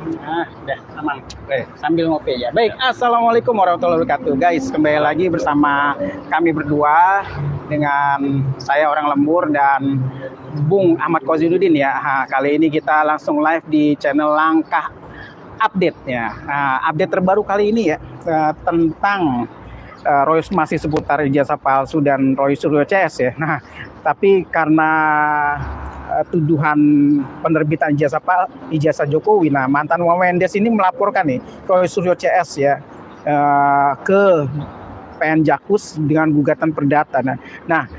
Udah aman. Sambil ngopi ya. Baik, assalamualaikum warahmatullahi wabarakatuh, guys. Kembali lagi bersama kami berdua dengan saya orang Lembur dan Bung Ahmad Kozinuddin ya. Kali ini kita langsung live di channel Langkah Update ya. Update terbaru kali ini ya tentang masih seputar ijazah palsu dan Roy Suryo CS ya. Nah, tapi karena tuduhan penerbitan ijazah Jokowi, nah mantan Wamendes ini melaporkan nih Roy Suryo CS ya ke PN Jakus dengan gugatan perdata. Nah,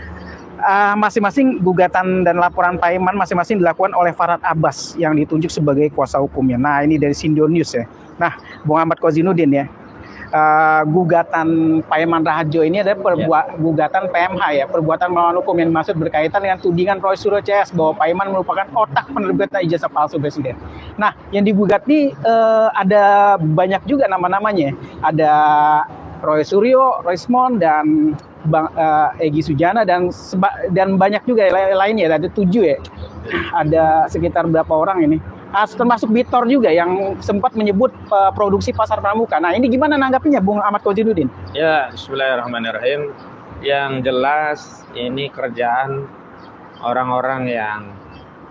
masing-masing gugatan dan laporan Pak Iman masing-masing dilakukan oleh Farhad Abbas yang ditunjuk sebagai kuasa hukumnya. Nah, ini dari Sindo News ya. Nah, Bung Ahmad Kozinuddin ya. Gugatan Pak Iman Raharjo ini adalah gugatan PMH ya, perbuatan melawan hukum yang dimaksud berkaitan dengan tudingan Roy Suryo CS bahwa Pak Iman merupakan otak penerbitan ijazah palsu presiden. Nah, yang digugat nih ada banyak juga nama-namanya. Ada Roy Suryo, Roismond, dan Bang Egy Sujana dan banyak juga lainnya, ada 7 ya. Ada sekitar berapa orang ini? Termasuk Bitor juga yang sempat menyebut produksi pasar pramuka. Nah, ini gimana nanggapinya Bung Ahmad Kozinuddin? Ya, bismillahirrahmanirrahim. Yang jelas ini kerjaan orang-orang yang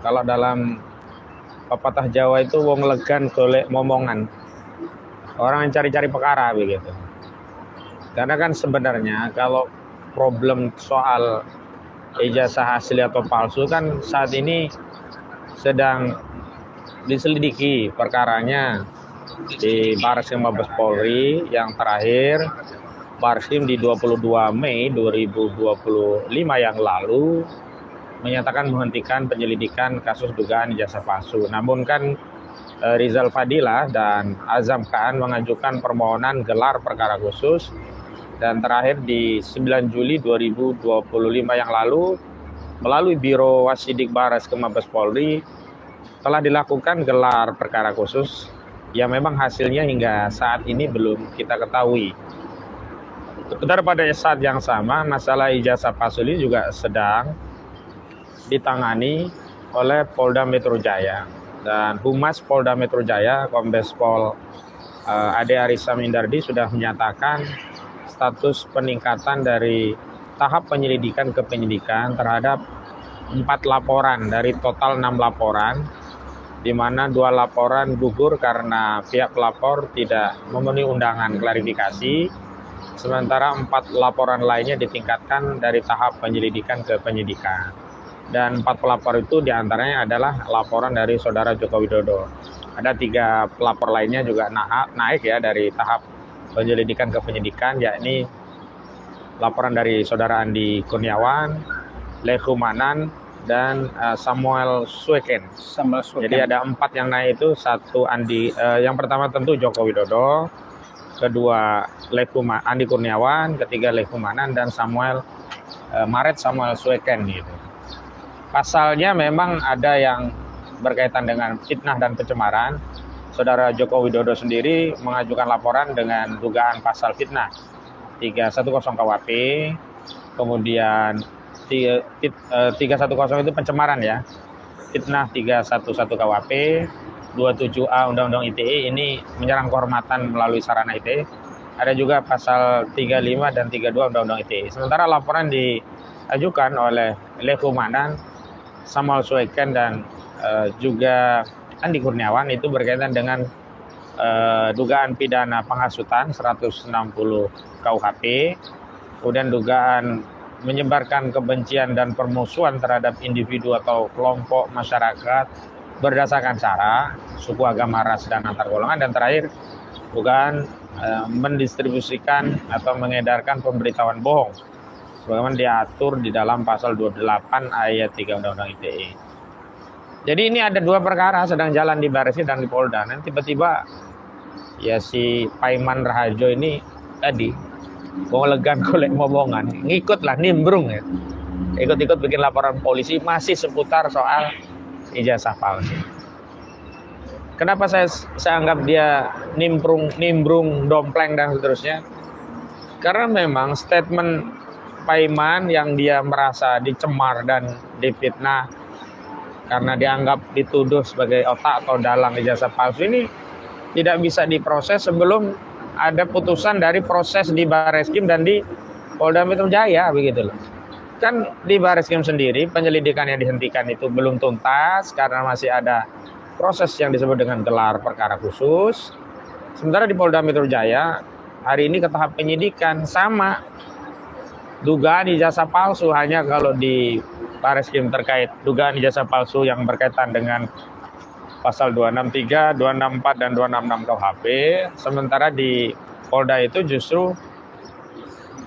kalau dalam pepatah Jawa itu wong legan golek momongan. Orang yang cari-cari perkara begitu. Karena kan sebenarnya kalau problem soal ijazah asli atau palsu kan saat ini sedang diselidiki perkaranya di Bareskrim Mabes Polri. Yang terakhir Bareskrim di 22 Mei 2025 yang lalu menyatakan menghentikan penyelidikan kasus dugaan ijazah palsu. Namun kan Rizal Fadilah dan Azam Khan mengajukan permohonan gelar perkara khusus, dan terakhir di 9 Juli 2025 yang lalu melalui Biro Wasidik Bareskrim Mabes Polri telah dilakukan gelar perkara khusus yang memang hasilnya hingga saat ini belum kita ketahui. Sebentar pada saat yang sama, masalah ijazah palsu ini juga sedang ditangani oleh Polda Metro Jaya, dan Humas Polda Metro Jaya Kombes Pol Ade Arissa Mindardi sudah menyatakan status peningkatan dari tahap penyelidikan ke penyidikan terhadap 4 laporan dari total 6 laporan, di mana 2 laporan gugur karena pihak pelapor tidak memenuhi undangan klarifikasi, sementara 4 laporan lainnya ditingkatkan dari tahap penyelidikan ke penyidikan. Dan 4 pelapor itu diantaranya adalah laporan dari Saudara Joko Widodo. Ada 3 pelapor lainnya juga naik ya dari tahap penyelidikan ke penyidikan, yakni laporan dari Saudara Andi Kurniawan, Lehu Manan, dan Samuel Sueken. Jadi ada 4 yang naik itu. Yang pertama tentu Joko Widodo, kedua Andi Kurniawan, ketiga Lehu Manan, dan Samuel Sueken gitu. Pasalnya memang ada yang berkaitan dengan fitnah dan pencemaran. Saudara Joko Widodo sendiri mengajukan laporan dengan dugaan pasal fitnah 310 KUHP, kemudian 310 itu pencemaran ya, fitnah 311 KUHP, 27A Undang-Undang ITE ini menyerang kehormatan melalui sarana ITE. Ada juga pasal 35 dan 32 Undang-Undang ITE. Sementara laporan diajukan oleh Lehu Manan, Samuel Sueken, dan juga Andi Kurniawan itu berkaitan dengan dugaan pidana penghasutan 160 KUHP, kemudian dugaan menyebarkan kebencian dan permusuhan terhadap individu atau kelompok masyarakat berdasarkan sara, suku, agama, ras, dan antar golongan, dan terakhir dugaan mendistribusikan atau mengedarkan pemberitahuan bohong sebagaimana diatur di dalam pasal 28 ayat 3 Undang-Undang ITE. Jadi ini ada 2 perkara sedang jalan di Bareskrim dan di Polda. Nanti tiba-tiba ya si Pak Iman Raharjo ini tadi wong legan golek momongan, ngikutlah nimbrung ya. Ikut-ikut bikin laporan polisi masih seputar soal ijazah palsu. Kenapa saya anggap dia nimbrung, dompleng dan seterusnya? Karena memang statement Pak Iman yang dia merasa dicemar dan difitnah karena dianggap dituduh sebagai otak atau dalang ijazah palsu ini tidak bisa diproses sebelum ada putusan dari proses di Barreskrim dan di Polda Metro Jaya begitu loh. Kan di Barreskrim sendiri penyelidikan yang dihentikan itu belum tuntas karena masih ada proses yang disebut dengan gelar perkara khusus. Sementara di Polda Metro Jaya hari ini ke tahap penyidikan sama dugaan ijazah palsu. Hanya kalau di Barreskrim terkait dugaan ijazah palsu yang berkaitan dengan pasal 263, 264 dan 266 KUHP. Sementara di Polda itu justru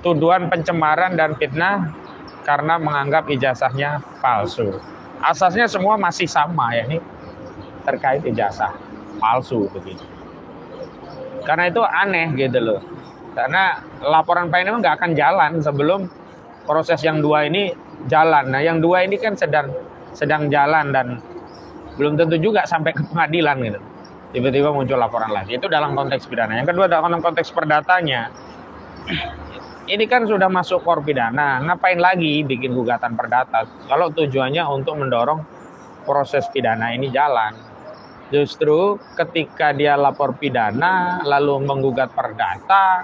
tuduhan pencemaran dan fitnah karena menganggap ijazahnya palsu. Asasnya semua masih sama ya, ini terkait ijazah palsu begitu. Karena itu aneh gitu loh. Karena laporan Pak ini nggak akan jalan sebelum proses yang dua ini jalan. Nah, yang dua ini kan sedang jalan dan belum tentu juga sampai ke pengadilan gitu. Tiba-tiba muncul laporan lagi. Itu dalam konteks pidana. Yang kedua dalam konteks perdatanya. Ini kan sudah masuk kor pidana. Ngapain lagi bikin gugatan perdata kalau tujuannya untuk mendorong proses pidana ini jalan. Justru ketika dia lapor pidana lalu menggugat perdata,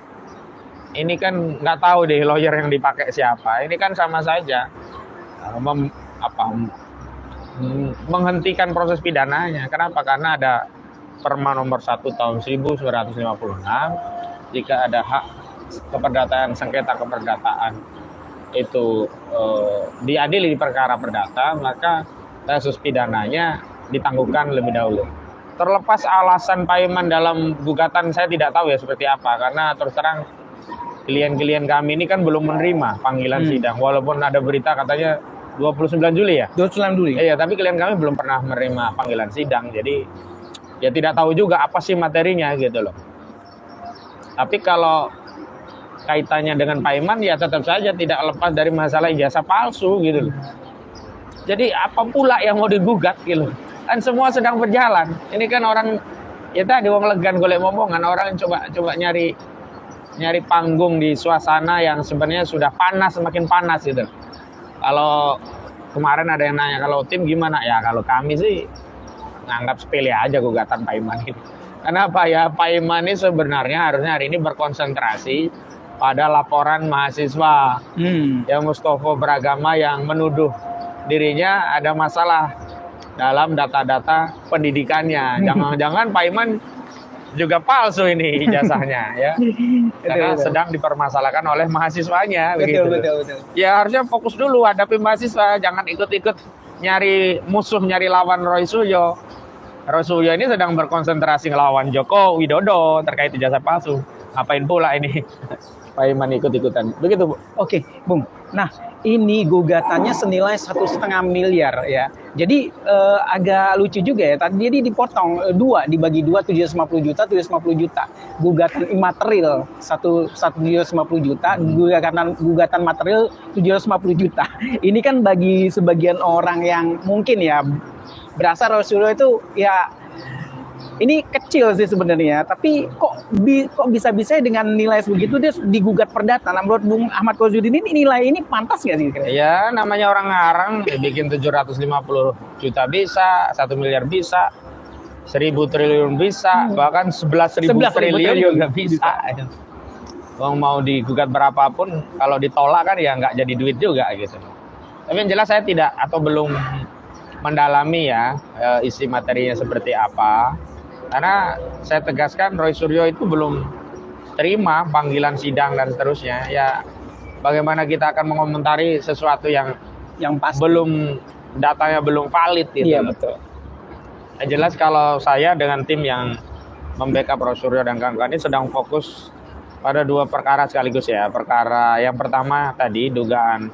ini kan nggak tahu deh lawyer yang dipakai siapa. Ini kan sama saja menghentikan proses pidananya. Kenapa? Karena ada Perma nomor 1 tahun 1956, jika ada hak keperdataan, sengketa keperdataan itu diadili di perkara perdata, maka kasus pidananya ditangguhkan lebih dahulu. Terlepas alasan Pak Iman dalam gugatan saya tidak tahu ya seperti apa, karena terus terang klien-klien kami ini kan belum menerima panggilan sidang, walaupun ada berita katanya 29 Juli ya? 29 Juli. Iya, tapi klien kami belum pernah menerima panggilan sidang, jadi ya tidak tahu juga apa sih materinya gitu loh. Tapi kalau kaitannya dengan Pak Iman ya tetap saja tidak lepas dari masalah ijazah palsu gitu loh. Jadi apa pula yang mau digugat gitu. Kan semua sedang berjalan. Ini kan orang ya tadi wong legan golek momongan, orang coba nyari panggung di suasana yang sebenarnya sudah panas, semakin panas gitu. Kalau kemarin ada yang nanya kalau tim gimana? Ya kalau kami sih nganggap sepele aja gugatan Pak Iman ini. Kenapa ya? Pak Iman ini sebenarnya harusnya hari ini berkonsentrasi pada laporan mahasiswa yang Mustofa beragama yang menuduh dirinya ada masalah dalam data-data pendidikannya. Jangan-jangan Pak Iman juga palsu ini ijazahnya ya. Karena sedang dipermasalahkan oleh mahasiswanya. Betul. Ya harusnya fokus dulu hadapi mahasiswa, jangan ikut-ikut nyari musuh, nyari lawan Roy Suryo. Roy Suryo ini sedang berkonsentrasi ngelawan Joko Widodo terkait ijazah palsu. Ngapain pula ini Pak Iman ikut-ikutan. Begitu, Bu. Oke, Bung. Nah, ini gugatannya senilai 1,5 miliar ya. Jadi agak lucu juga ya. Tadi jadi dipotong dibagi dua 750 juta, 750 juta. Gugatan imaterial 750 juta, gugatan material 750 juta. Ini kan bagi sebagian orang yang mungkin ya berasa Rasulullah itu ya ini kecil sih sebenarnya, tapi kok bisa-bisa dengan nilai sebegitu dia digugat perdata. Nah, menurut Bung Ahmad Kozudin ini nilai ini pantas nggak sih? Ya namanya orang ngarang, bikin 750 juta bisa, 1 miliar bisa, 1.000 triliun bisa, bahkan 11.000 triliun juga bisa. Bang mau digugat berapapun, kalau ditolak kan ya nggak jadi duit juga gitu. Tapi yang jelas saya tidak atau belum mendalami ya isi materinya seperti apa. Karena saya tegaskan Roy Suryo itu belum terima panggilan sidang dan seterusnya. Ya bagaimana kita akan mengomentari sesuatu yang pasti belum datanya belum valid gitu. Iya betul. Yang jelas kalau saya dengan tim yang membackup Roy Suryo dan kawan-kawan ini sedang fokus pada dua perkara sekaligus ya. Perkara yang pertama tadi dugaan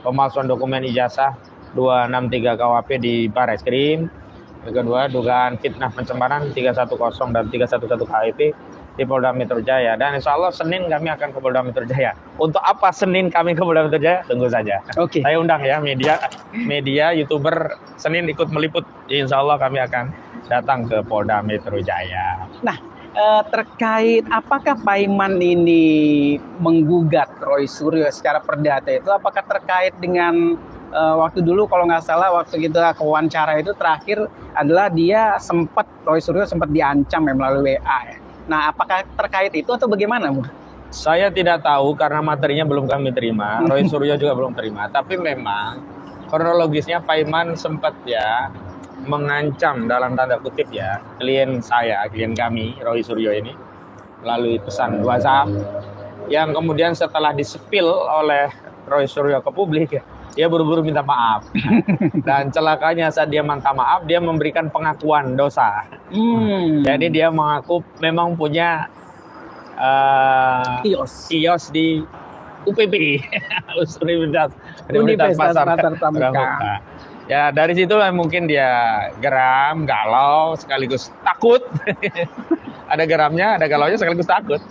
pemalsuan dokumen ijazah 263 KUHP di Barreskrim. Yang kedua, dugaan fitnah pencemaran 310 dan 311 KIP di Polda Metro Jaya. Dan insya Allah Senin kami akan ke Polda Metro Jaya. Untuk apa Senin kami ke Polda Metro Jaya? Tunggu saja. Oke. Saya undang ya media, YouTuber Senin ikut meliput. Insya Allah kami akan datang ke Polda Metro Jaya. Nah, terkait apakah Pak Iman ini menggugat Roy Suryo secara perdata itu apakah terkait dengan waktu dulu kalau nggak salah waktu kita ke wawancara itu terakhir adalah dia Roy Suryo sempat diancam ya melalui WA ya. Nah, apakah terkait itu atau bagaimana, Bu? Saya tidak tahu karena materinya belum kami terima, Roy Suryo juga belum terima. Tapi memang kronologisnya Pak Iman sempat ya mengancam dalam tanda kutip ya klien kami Roy Suryo ini melalui pesan WhatsApp yang kemudian setelah disepil oleh Roy Suryo ke publik ya, dia buru-buru minta maaf. Dan celakanya saat dia minta maaf, dia memberikan pengakuan dosa. Jadi dia mengaku memang punya kios di UPP, Universitas Pasar Pramuka. Ya dari situ mungkin dia geram, galau, sekaligus takut. Ada geramnya, ada galaunya, sekaligus takut.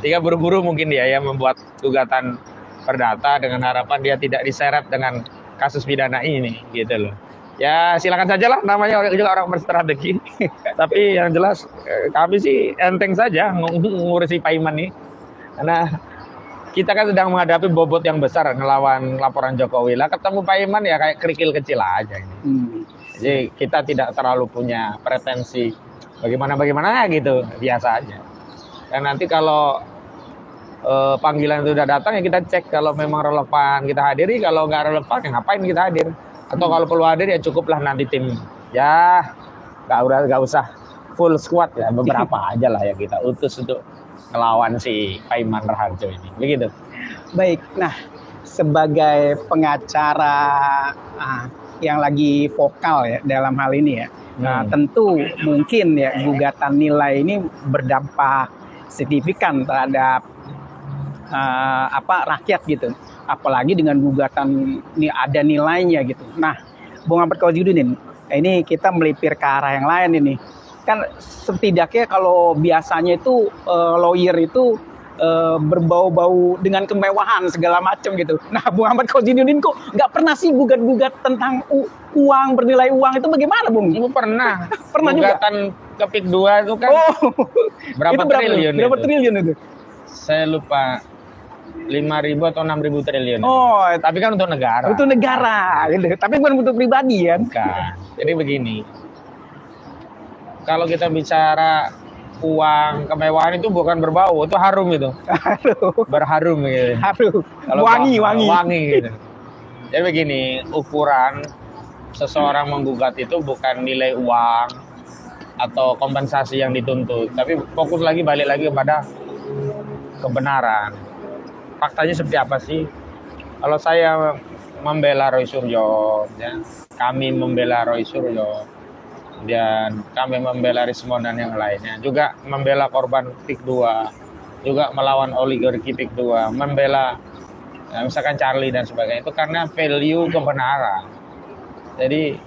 Sehingga buru-buru mungkin dia yang membuat gugatan perdata dengan harapan dia tidak diseret dengan kasus pidana ini, gitu loh. Ya silakan sajalah, namanya juga orang berstrategi. Tapi yang jelas kami sih enteng saja ngurusi Pak Iman nih, karena kita kan sedang menghadapi bobot yang besar ngelawan laporan Jokowi lah. Ketemu Pak Iman ya kayak kerikil kecil aja. Jadi kita tidak terlalu punya pretensi bagaimana gitu, biasa aja. Dan nanti kalau panggilan itu udah datang ya kita cek kalau memang relevan kita hadiri, kalau nggak relevan ya ngapain kita hadir, atau kalau perlu hadir ya cukuplah nanti tim ya nggak usah full squad ya, beberapa aja lah ya kita utus untuk melawan si Pak Iman Raharjo ini, begitu. Baik, nah sebagai pengacara yang lagi vokal ya dalam hal ini ya, nah tentu mungkin ya gugatan nilai ini berdampak signifikan terhadap rakyat gitu, apalagi dengan gugatan ini ada nilainya gitu. Nah, Bung Ahmad Khawjudin, ini kita melipir ke arah yang lain ini. Kan setidaknya kalau biasanya itu lawyer itu berbau-bau dengan kemewahan segala macam gitu. Nah, Bung Ahmad Khawjudin kok nggak pernah sih gugat-gugat tentang uang, bernilai uang itu bagaimana, Bung? Itu pernah. Pernah gugatan ke PIK 2 itu kan berapa triliun? Berapa triliun itu? Saya lupa. 5.000 atau 6.000 triliun. Oh, tapi kan untuk negara. Untuk negara, gitu. Tapi bukan untuk pribadi kan? Bukan. Jadi begini, kalau kita bicara uang, kemewahan itu bukan berbau, itu harum itu. Berharum gitu. Harum. Kalau wangi gitu. Jadi begini, ukuran seseorang menggugat itu bukan nilai uang atau kompensasi yang dituntut, tapi fokus lagi balik lagi kepada kebenaran. Faktanya seperti apa sih? Kalau saya membela Roy Suryo, ya, kami membela Roy Suryo, dan kami membela Rismon dan yang lainnya, juga membela korban PIK 2, juga melawan oligarki PIK 2, membela misalkan Charlie dan sebagainya, itu karena value kebenaran. Jadi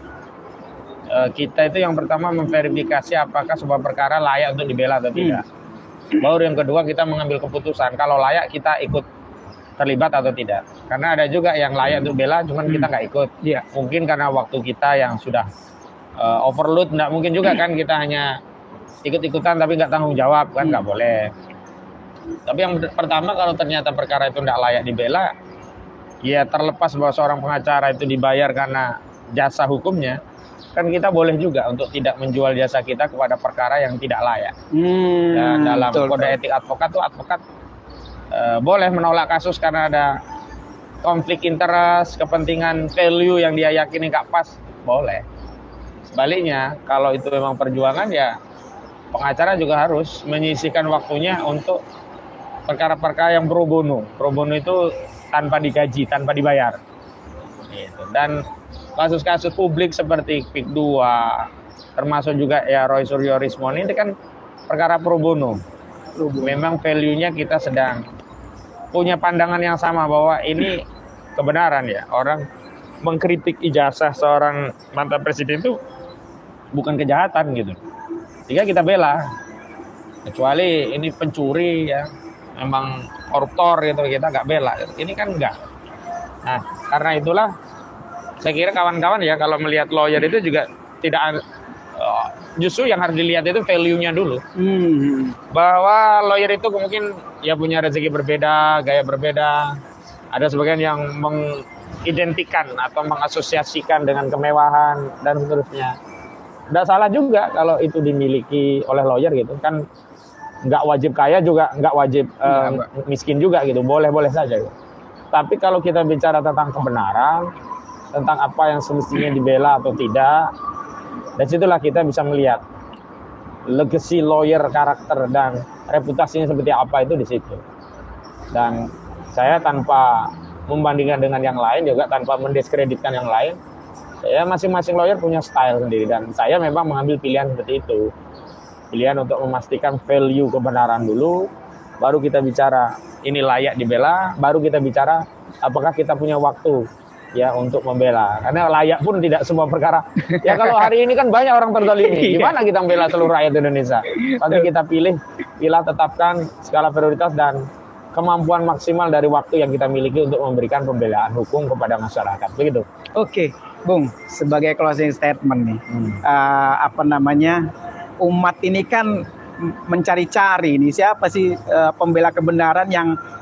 kita itu yang pertama memverifikasi apakah sebuah perkara layak untuk dibela atau tidak. Baru yang kedua kita mengambil keputusan kalau layak kita ikut terlibat atau tidak. Karena ada juga yang layak untuk bela, cuman kita nggak ikut. Mungkin karena waktu kita yang sudah overload, nggak mungkin juga kan kita hanya ikut-ikutan tapi nggak tanggung jawab, kan nggak boleh. Tapi yang pertama, kalau ternyata perkara itu nggak layak dibela, ya terlepas bahwa seorang pengacara itu dibayar karena jasa hukumnya, kan kita boleh juga untuk tidak menjual jasa kita kepada perkara yang tidak layak. Dan dalam kode etik advokat tuh advokat boleh menolak kasus karena ada konflik interest, kepentingan value yang dia yakini nggak pas, boleh. Sebaliknya, kalau itu memang perjuangan, ya pengacara juga harus menyisihkan waktunya untuk perkara-perkara yang pro bono. Pro bono itu tanpa digaji, tanpa dibayar. Gitu. Dan kasus-kasus publik seperti PIK 2, termasuk juga ya Roy Suryo Rismon, ini kan perkara pro bono. Memang value-nya kita sedang punya pandangan yang sama bahwa ini kebenaran ya. Orang mengkritik ijazah seorang mantan presiden itu bukan kejahatan gitu. Sehingga kita bela. Kecuali ini pencuri ya, memang koruptor gitu, kita nggak bela. Ini kan enggak. Nah, karena itulah saya kira kawan-kawan ya kalau melihat lawyer itu juga tidak, justru yang harus dilihat itu value-nya dulu. Bahwa lawyer itu mungkin ya punya rezeki berbeda, gaya berbeda. Ada sebagian yang mengidentikan atau mengasosiasikan dengan kemewahan dan seterusnya. Nggak salah juga kalau itu dimiliki oleh lawyer gitu kan, nggak wajib kaya juga, nggak wajib miskin juga gitu, boleh-boleh saja gitu. Tapi kalau kita bicara tentang kebenaran, tentang apa yang semestinya dibela atau tidak, dari situlah kita bisa melihat legacy lawyer, karakter dan reputasinya seperti apa itu di situ. Dan saya tanpa membandingkan dengan yang lain, juga tanpa mendiskreditkan yang lain, saya masing-masing lawyer punya style sendiri, dan saya memang mengambil pilihan seperti itu. Pilihan untuk memastikan value kebenaran dulu, baru kita bicara ini layak dibela, baru kita bicara apakah kita punya waktu ya untuk membela. Karena layak pun tidak semua perkara. Ya kalau hari ini kan banyak orang terzalimi, gimana kita membela seluruh rakyat Indonesia? Pasti kita pilih, tetapkan skala prioritas dan kemampuan maksimal dari waktu yang kita miliki untuk memberikan pembelaan hukum kepada masyarakat. Begitu. Oke, Bung, sebagai closing statement nih, umat ini kan mencari-cari nih siapa sih pembela kebenaran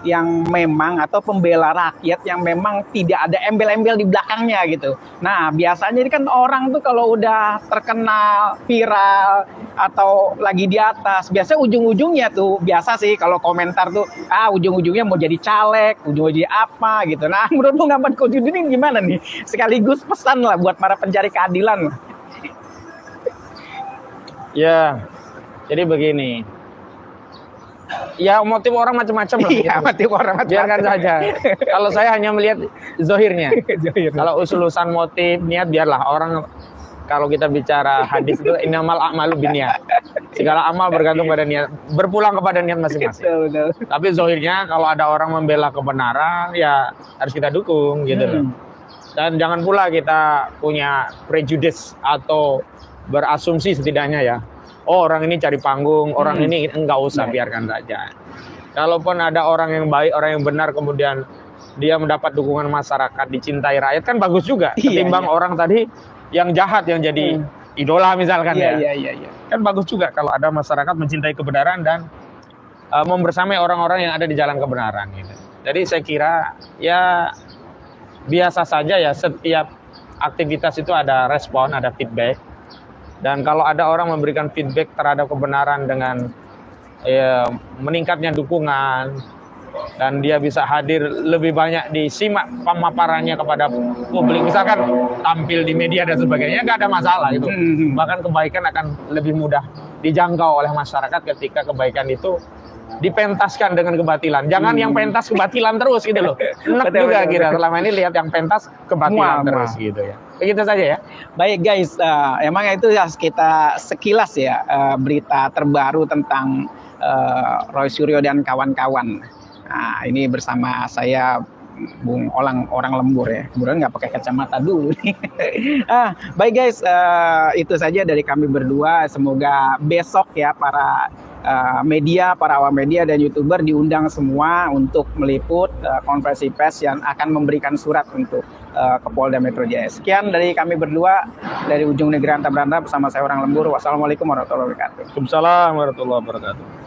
yang memang, atau pembela rakyat yang memang tidak ada embel-embel di belakangnya gitu. Nah, biasanya ini kan orang tuh kalau udah terkenal, viral atau lagi di atas, biasanya ujung-ujungnya tuh biasa sih kalau komentar tuh ujung-ujungnya mau jadi caleg, ujung-ujungnya apa gitu. Nah, menurut Bung Ahmad Khojudin ini gimana nih? Sekaligus pesan lah buat para pencari keadilan. Ya, jadi begini. Ya motif orang macam-macam lah. Iya, motif orang macam-macam. Biarkan saja. Kalau saya hanya melihat zohirnya. Kalau usul-usulan motif, niat, biarlah orang. Kalau kita bicara hadis itu innamal a'malu binniyat. Segala amal bergantung pada niat, berpulang kepada niat masing-masing. Tapi zohirnya kalau ada orang membela kebenaran, ya harus kita dukung gitu loh. Dan jangan pula kita punya prejudice atau berasumsi setidaknya ya. Oh, orang ini cari panggung, orang ini enggak usah, biarkan saja. Kalaupun ada orang yang baik, orang yang benar, kemudian dia mendapat dukungan masyarakat, dicintai rakyat, kan bagus juga. Ketimbang orang tadi yang jahat yang jadi idola misalkan ya. Kan bagus juga kalau ada masyarakat mencintai kebenaran dan membersamai orang-orang yang ada di jalan kebenaran gitu. Jadi saya kira ya biasa saja ya, setiap aktivitas itu ada respon, ada feedback. Dan kalau ada orang memberikan feedback terhadap kebenaran dengan meningkatnya dukungan, dan dia bisa hadir lebih banyak disimak pemaparannya kepada publik, misalkan tampil di media dan sebagainya, nggak ada masalah itu. Bahkan kebaikan akan lebih mudah dijangkau oleh masyarakat ketika kebaikan itu dipentaskan dengan kebatilan. Jangan yang pentas kebatilan terus gitu loh. Enak juga kita selama ini lihat yang pentas kebatilan terus gitu ya. Begitu saja ya. Baik guys, emang itu ya kita sekilas ya berita terbaru tentang Roy Suryo dan kawan-kawan. Nah, ini bersama saya Bung Olang, orang lembur ya. Kemudian nggak pakai kacamata dulu nih. Baik guys, itu saja dari kami berdua. Semoga besok ya para media, para awam media dan YouTuber diundang semua untuk meliput konferensi pers yang akan memberikan surat untuk ke Polda Metro Jaya. Sekian dari kami berdua dari ujung negeri antah berantah bersama saya orang lembur. Wassalamualaikum warahmatullahi wabarakatuh. Waalaikumsalam warahmatullahi wabarakatuh.